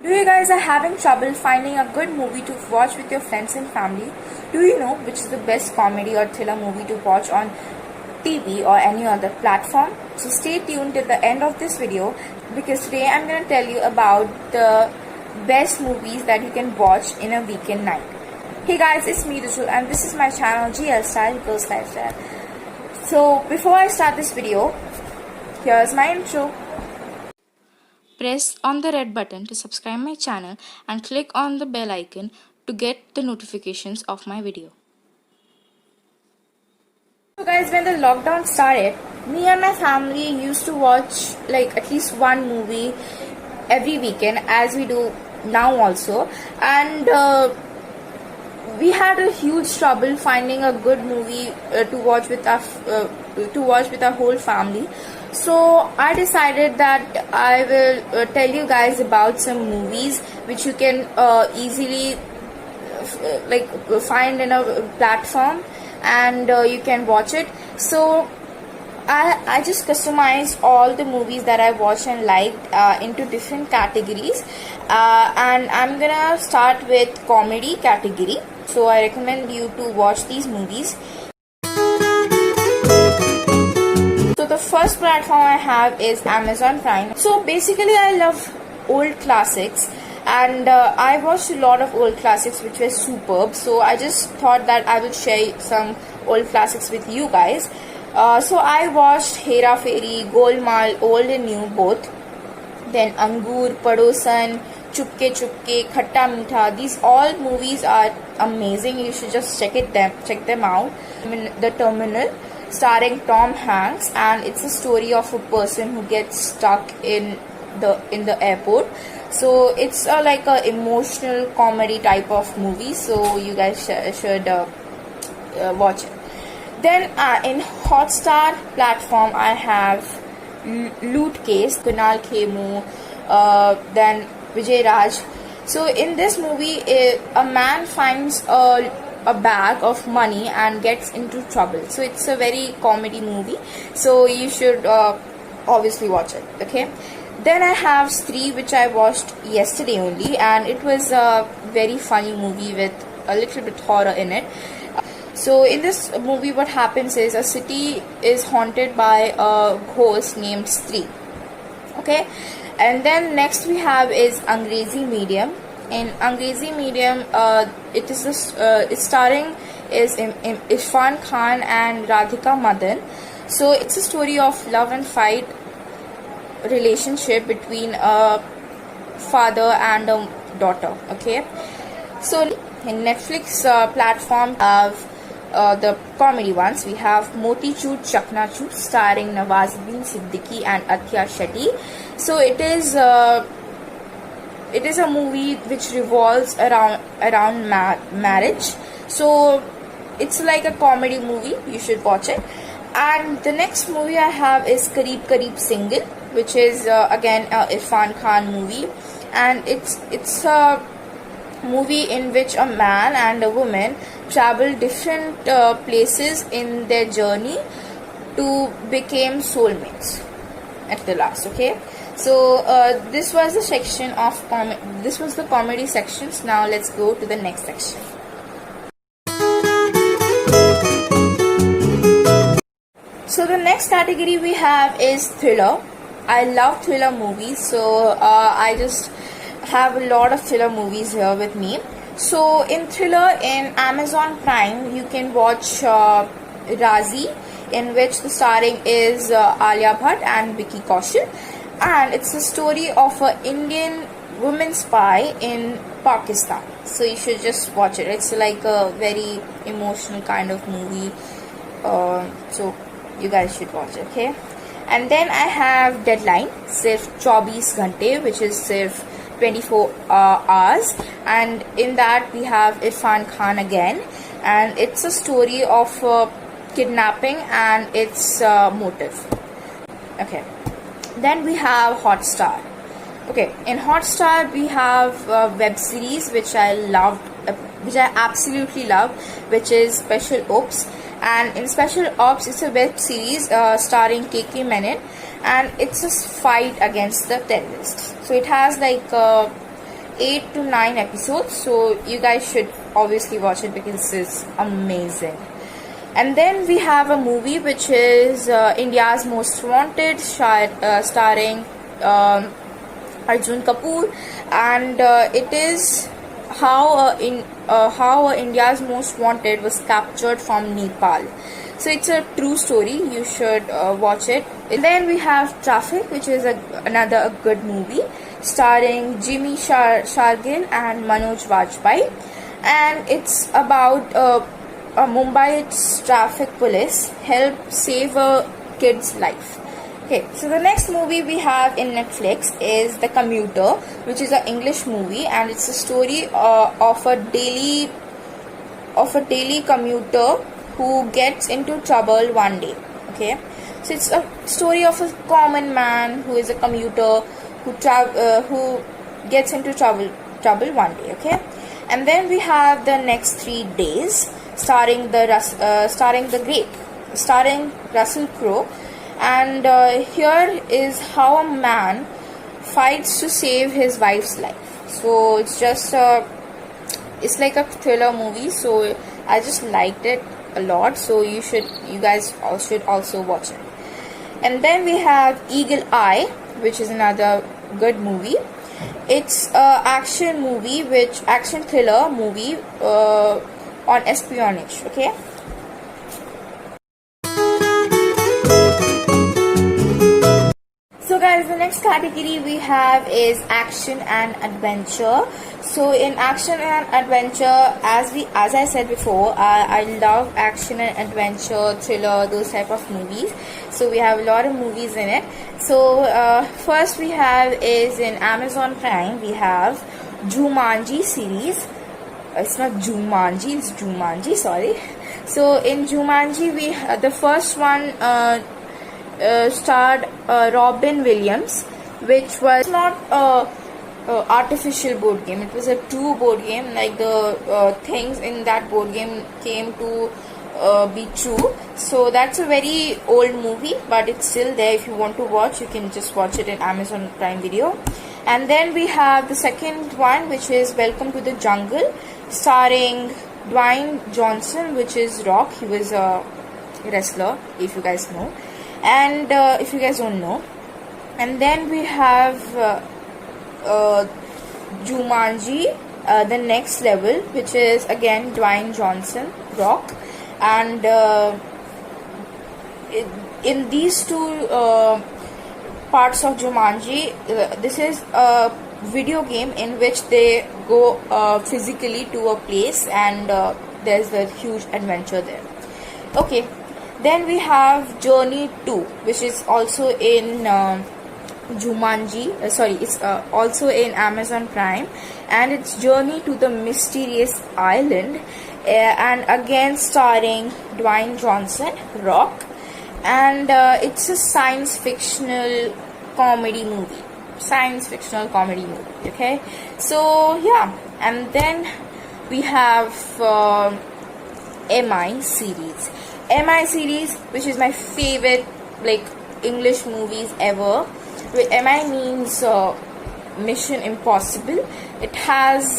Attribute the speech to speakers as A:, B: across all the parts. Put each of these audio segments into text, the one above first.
A: Do you guys are having trouble finding a good movie to watch with your friends and family? Do you know which is the best comedy or thriller movie to watch on TV or any other platform? So stay tuned till the end of this video because today I'm going to tell you about the best movies that you can watch in a weekend night. Hey guys, it's me Rujul and this is my channel GL Style Girls Lifestyle. So before I start this video, here's my intro. Press on the red button to subscribe my channel and click on the bell icon to get the notifications of my video. So guys, when the lockdown started, me and my family used to watch like at least one movie every weekend as we do now also, and we had a huge trouble finding a good movie to watch with our whole family. So I decided that I will tell you guys about some movies which you can easily find in a platform, and you can watch it. So I just customized all the movies that I watched and liked into different categories, and I'm gonna start with comedy category. So I recommend you to watch these movies. So the first platform I have is Amazon Prime. So basically I love old classics, and I watched a lot of old classics which were superb. So I just thought that I will share some old classics with you guys. So I watched Hera Fairy, Golmaal, Old and New both. Then Angur, Padosan, Chupke Chupke, Khatta Meetha. These all movies are amazing. You should just check them out. The Terminal, starring Tom Hanks, and it's a story of a person who gets stuck in the airport. So it's like a emotional comedy type of movie. So you guys should watch it. Then in Hotstar platform I have Loot Case, Kunal Khemu, then Vijay Raj. So in this movie, a man finds a bag of money and gets into trouble. So it's a very comedy movie. So you should obviously watch it. Okay. Then I have Stree, which I watched yesterday only, and it was a very funny movie with a little bit horror in it. So in this movie what happens is a city is haunted by a ghost named Stree. Okay, and then next we have is Angrezi Medium. In Angrezi Medium, it's starring is Irfan Khan and Radhika Madan. So it's a story of love and fight relationship between a father and a daughter. Okay, so in Netflix platform of the comedy ones, we have Moti Choor Chakna Choor, starring Nawazuddin Siddiqui and Athiya Shetty. So it is a movie which revolves around marriage. So it's like a comedy movie. You should watch it. And the next movie I have is Kareeb Kareeb Single, which is again a Irfan Khan movie, and it's a movie in which a man and a woman travel different places in their journey to become soulmates at the last. Okay, so this was the section of this was the comedy sections. Now let's go to the next section. So the next category we have is thriller. I love thriller movies, so I just have a lot of thriller movies here with me. So in thriller in Amazon Prime, you can watch Razi, in which the starring is Alia Bhatt and Vicky Kaushal, and it's a story of an Indian woman spy in Pakistan. So you should just watch it. It's like a very emotional kind of movie. So you guys should watch it. Okay. And then I have Deadline, Sirf 24 Ghante, which is Sirf 24 hours, and in that we have Irfan Khan again, and it's a story of kidnapping and its motive. Okay, then we have Hotstar. Okay, in Hotstar we have web series which I loved, which I absolutely love, which is Special Ops. And in Special Ops, it's a web series starring KK Menon, and it's a fight against the terrorists. So it has like 8 to 9 episodes, so you guys should obviously watch it because it's amazing. And then we have a movie which is India's Most Wanted, starring Arjun Kapoor, and it is how India's Most Wanted was captured from Nepal. So it's a true story. You should watch it. And then we have Traffic, which is another good movie starring Jimmy Shargil and Manoj Vajpayee, and it's about Mumbai's traffic police help save a kid's life. Okay, so the next movie we have in Netflix is The Commuter, which is an English movie, and it's a story of a daily commuter who gets into trouble one day. Okay, so it's a story of a common man who is a commuter who gets into trouble one day. Okay, and then we have The Next 3 Days, starring Russell Crowe, and here is how a man fights to save his wife's life. So it's just it's like a thriller movie, so I just liked it a lot, so you guys should also watch it. And then we have Eagle Eye, which is another good movie. It's a action thriller movie on espionage. Okay, so guys, the next category we have is action and adventure. So in action and adventure, as I said before, I love action and adventure, thriller, those type of movies. So we have a lot of movies in it. So first we have is in Amazon Prime, we have Jumanji series. It's not Jumanji, it's Jumanji, sorry. So in Jumanji, the first one starred Robin Williams, which was not artificial board game. It was a true board game, like the things in that board game came to be true. So that's a very old movie, but it's still there. If you want to watch, you can just watch it in Amazon Prime Video. And then we have the second one, which is Welcome to the Jungle, starring Dwayne Johnson, which is Rock. He was a wrestler, if you guys know, and if you guys don't know. And then we have Jumanji, The Next Level, which is again Dwayne Johnson, Rock, and in these two parts of Jumanji, this is a video game in which they go physically to a place, and there's a huge adventure there. Okay, then we have Journey 2, which is also in Jumanji, it's also in Amazon Prime, and it's Journey to the Mysterious Island, and again starring Dwayne Johnson, Rock, and it's a science fictional comedy movie. Okay, so yeah, and then we have MI series, which is my favorite English movies ever. MI means Mission Impossible. It has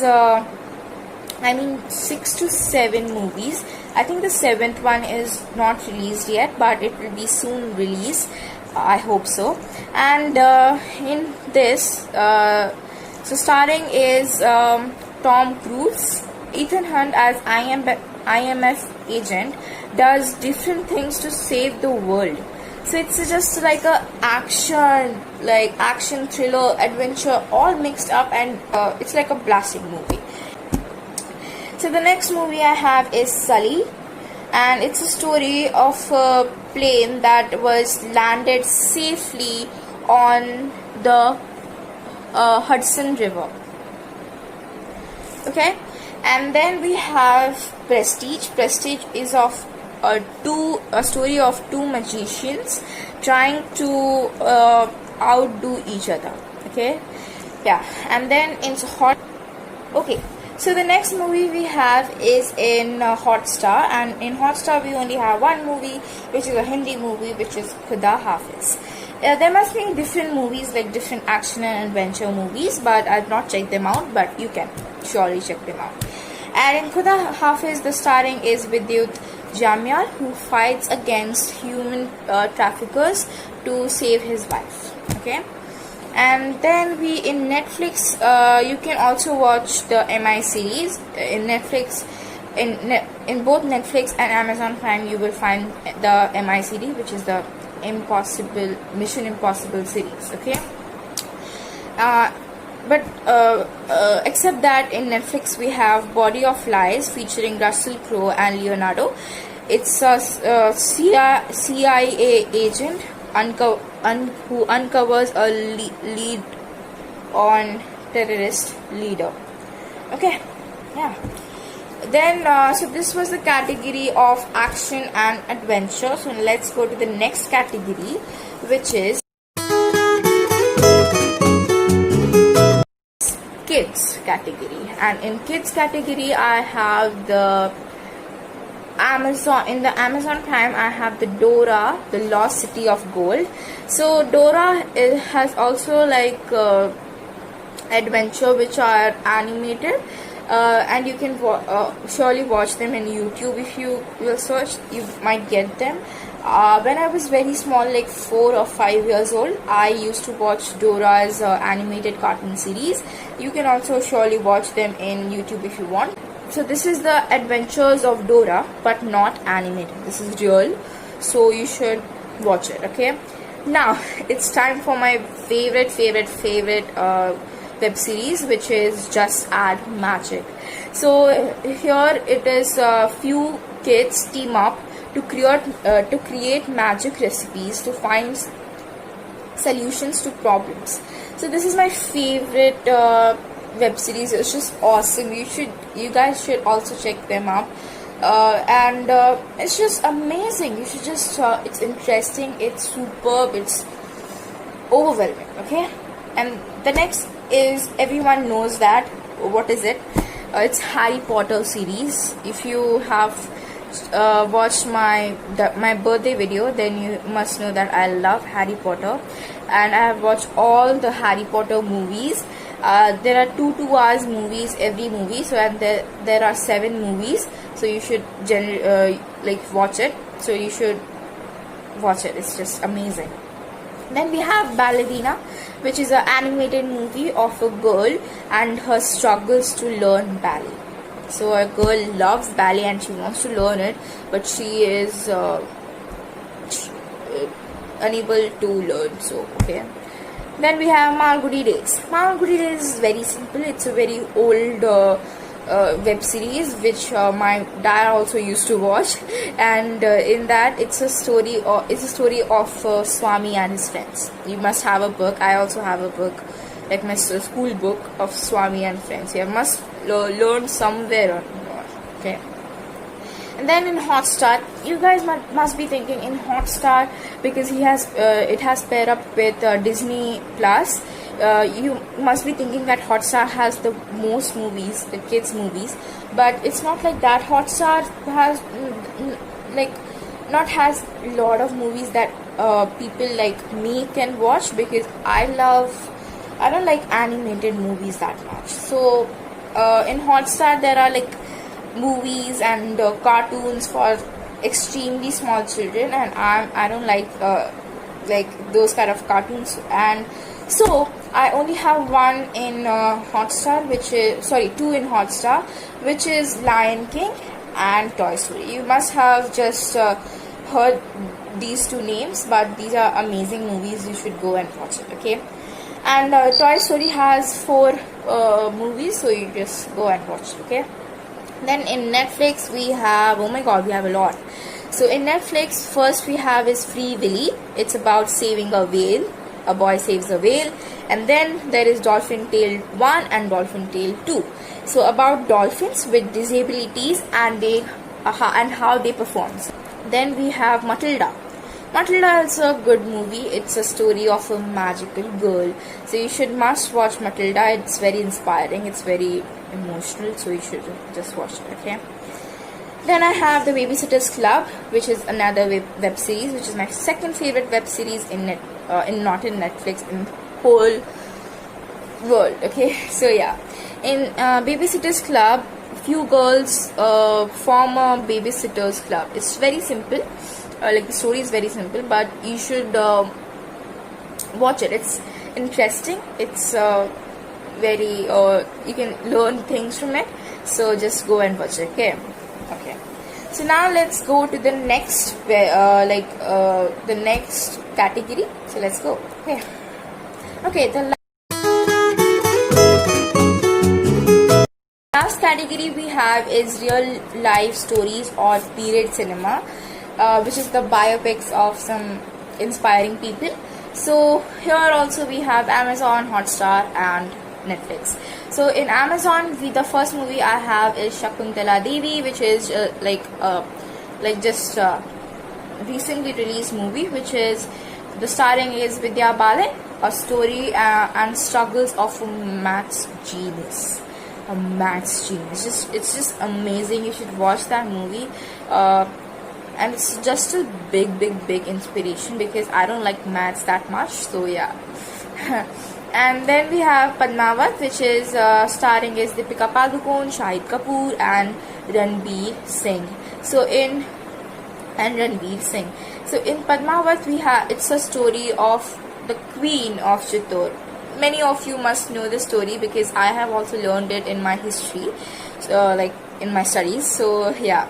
A: 6 to 7 movies. I think the 7th one is not released yet, but it will be soon released. I hope so. And in this, so starring is Tom Cruise. Ethan Hunt as IMF agent does different things to save the world. So it's just like a action thriller, adventure, all mixed up, and it's like a blasting movie. So the next movie I have is Sully, and it's a story of a plane that was landed safely on the Hudson River. Okay, and then we have Prestige. Prestige is of a story of two magicians trying to outdo each other. Okay, yeah, and then it's hot. Okay, so the next movie we have is in Hotstar, and in Hotstar we only have one movie, which is a Hindi movie, which is Khuda Hafiz. There must be different movies, like different action and adventure movies, but I've not checked them out, but you can surely check them out. And in Khuda Hafiz, the starring is Vidyut Jamyar, who fights against human traffickers to save his wife. Okay. And then we in Netflix, you can also watch the MI series in Netflix. In both Netflix and Amazon Prime, you will find the MI series, which is the Mission Impossible series. Okay. But except that in Netflix we have Body of Lies featuring Russell Crowe and Leonardo. It's a CIA agent who uncovers a lead on terrorist leader. Okay, yeah. Then so this was the category of action and adventure. So let's go to the next category, which is kids category. And in kids category, I have the in the Amazon Prime, I have the Dora, the Lost City of Gold. So Dora has also like adventure which are animated, and you can surely watch them in YouTube. If you will search, you might get them. When I was very small, like 4 or 5 years old, I used to watch Dora's animated cartoon series. You can also surely watch them in YouTube if you want. So this is the adventures of Dora, but not animated. This is real, so you should watch it. Okay. Now it's time for my favorite web series, which is Just Add Magic. So here it is a few kids team up to create magic recipes to find solutions to problems. So this is my favorite web series. It's just awesome. You guys should also check them out. And it's just amazing. You should just it's interesting, it's superb, it's overwhelming. Okay. And the next is, everyone knows that, what is it? It's Harry Potter series. If you have watched my birthday video, then you must know that I love Harry Potter, and I have watched all the Harry Potter movies. There are 2 hours movies every movie, so and there are 7 movies, so you should like watch it. So you should watch it. It's just amazing. Then we have Ballerina, which is an animated movie of a girl and her struggles to learn ballet. So a girl loves ballet and she wants to learn it, but she is unable to learn. So okay. Then we have Malgudi Days. Malgudi Days is very simple. It's a very old web series which my dad also used to watch, and in that it's a story of Swami and his friends. You must have a book. I also have a book, like my school book of Swami and friends. You must learn somewhere or not. Okay. And then in Hotstar, you guys must be thinking, in Hotstar, because it has paired up with Disney Plus. You must be thinking that Hotstar has the most movies, the kids movies, but it's not like that. Hotstar has has a lot of movies that people like me can watch, because I don't like animated movies that much. So in Hotstar there are like movies and cartoons for extremely small children, and I don't like those kind of cartoons, and so I only have one in Hotstar, two in Hotstar, which is Lion King and Toy Story. You must have just heard these 2 names, but these are amazing movies. You should go and watch it. Okay. And Toy Story has 4 movies, so you just go and watch it. Okay. Then in Netflix we have, oh my god, we have a lot. So in Netflix, first we have is Free Willy. It's about saving a whale. A boy saves a whale. And then there is Dolphin Tale 1 and Dolphin Tale 2. So about dolphins with disabilities and how they perform. Then we have Matilda. Matilda is a good movie. It's a story of a magical girl. So you must watch Matilda. It's very inspiring. It's very emotional. So you should just watch it. Okay. Then I have The Babysitter's Club, which is another web series, which is my second favorite web series in not in Netflix, in whole world. Okay, so yeah, in Babysitters Club, few girls form a babysitters club. It's very simple, like the story is very simple, but you should watch it. It's interesting. It's very you can learn things from it, so just go and watch it. Okay, so now let's go to the next the next category. So let's go. Okay, the last category we have is real life stories or period cinema, which is the biopics of some inspiring people. So here also we have Amazon, Hotstar and Netflix. So in Amazon, the first movie I have is Shakuntala Devi, which is recently released movie, which is the starring is Vidya Balan, a story and struggles of a maths genius. A maths genius. It's just amazing. You should watch that movie. And it's just a big inspiration because I don't like maths that much. So yeah. And then we have Padmavat, which is starring is Deepika Padukone, Shahid Kapoor and Ranveer Singh. So in Padmavat it's a story of the Queen of Chittor. Many of you must know the story because I have also learned it in my history, so like in my studies. So yeah.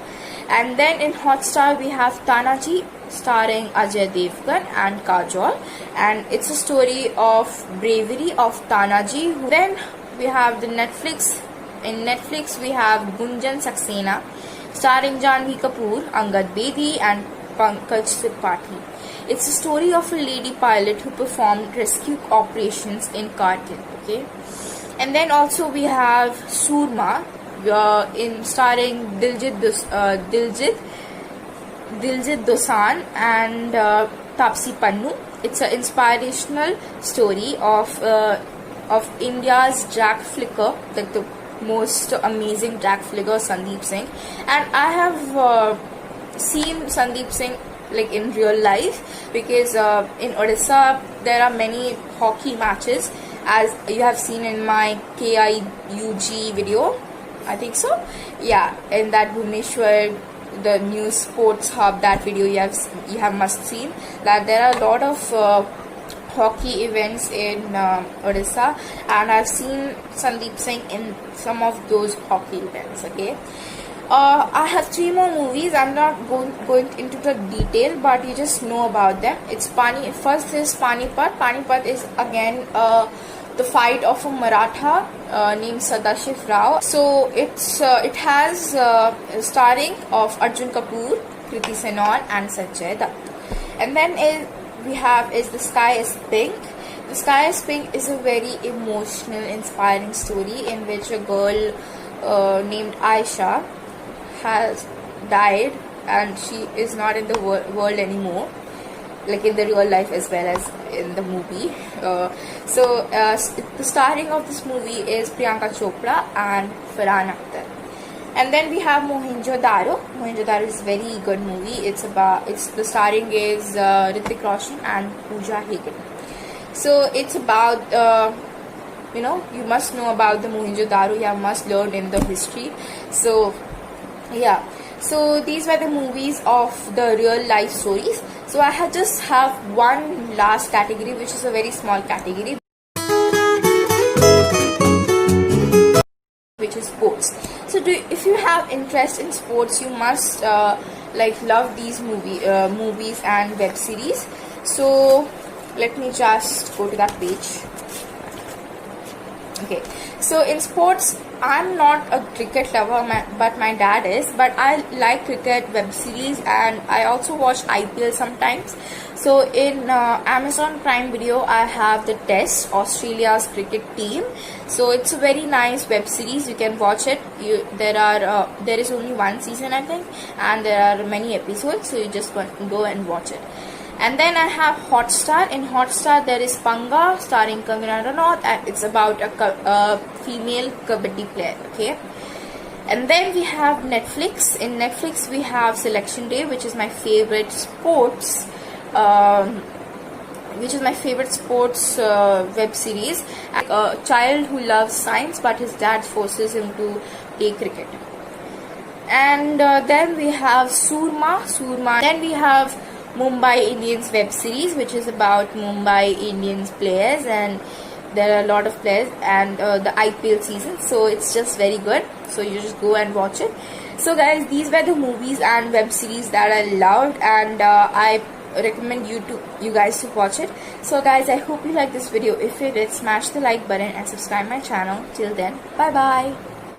A: And then in Hotstar we have Tanaji, starring Ajay Devgan and Kajol, and it's a story of bravery of Tanaji. Then we have the Netflix. In Netflix we have Gunjan Saxena, starring Janhvi Kapoor, Angad Bedi and Pankaj Tripathi. It's a story of a lady pilot who performed rescue operations in Kargil. Okay, and then also we have Surma, in starring Diljit Dosanjh and Taapsee Pannu. It's an inspirational story of India's drag flicker, like the most amazing drag flicker, Sandeep Singh. And I have seen Sandeep Singh like in real life because in Odisha there are many hockey matches, as you have seen in my KIUG video, I think so. Yeah, in that Bhubaneswar, the new sports hub, that video you have must seen that there are a lot of hockey events in Odisha, and I've seen Sandeep Singh in some of those hockey events. Okay, I have 3 more movies. I'm not going into the detail, but you just know about them. It's first is Panipat. Panipat is again the fight of a Maratha named Sadashiv Rao. So it has starring of Arjun Kapoor, Kriti Senon and Sanjay Dutt. And then we have is The Sky is Pink. The Sky is Pink is a very emotional, inspiring story in which a girl named Aisha has died and she is not in the world anymore, like in the real life as well as in the movie. The starring of this movie is Priyanka Chopra and Farhan Akhtar. And then we have Mohenjo-daro. Mohenjo-daro is a very good movie. The starring is Hrithik Roshan and Pooja Hegde. So it's about you must know about the Mohenjo-daro. You must learn in the history. So yeah, so these were the movies of the real life stories. So I just have one last category, which is a very small category, which is sports. So if you have interest in sports, you must love these movies and web series. So let me just go to that page. Okay, so in sports, I'm not a cricket lover, but my dad is. But I like cricket web series, and I also watch IPL sometimes. So in Amazon Prime Video, I have The Test, Australia's cricket team. So it's a very nice web series. You can watch it. There is only 1 season, I think, and there are many episodes. So you just go and watch it. And then I have Hotstar. In Hotstar, there is Panga, starring Kangana Ranaut, and it's about a female kabaddi player. Okay. And then we have Netflix. In Netflix, we have Selection Day, which is my favorite sports which is my favorite sports web series. A child who loves science, but his dad forces him to play cricket. And then we have Surma. Then we have Mumbai Indians web series, which is about Mumbai Indians players, and there are a lot of players, and the IPL season, so it's just very good, so you just go and watch it. So guys, these were the movies and web series that I loved, and I recommend you guys to watch it. So guys, I hope you like this video. If you did, smash the like button and subscribe my channel. Till then, bye bye.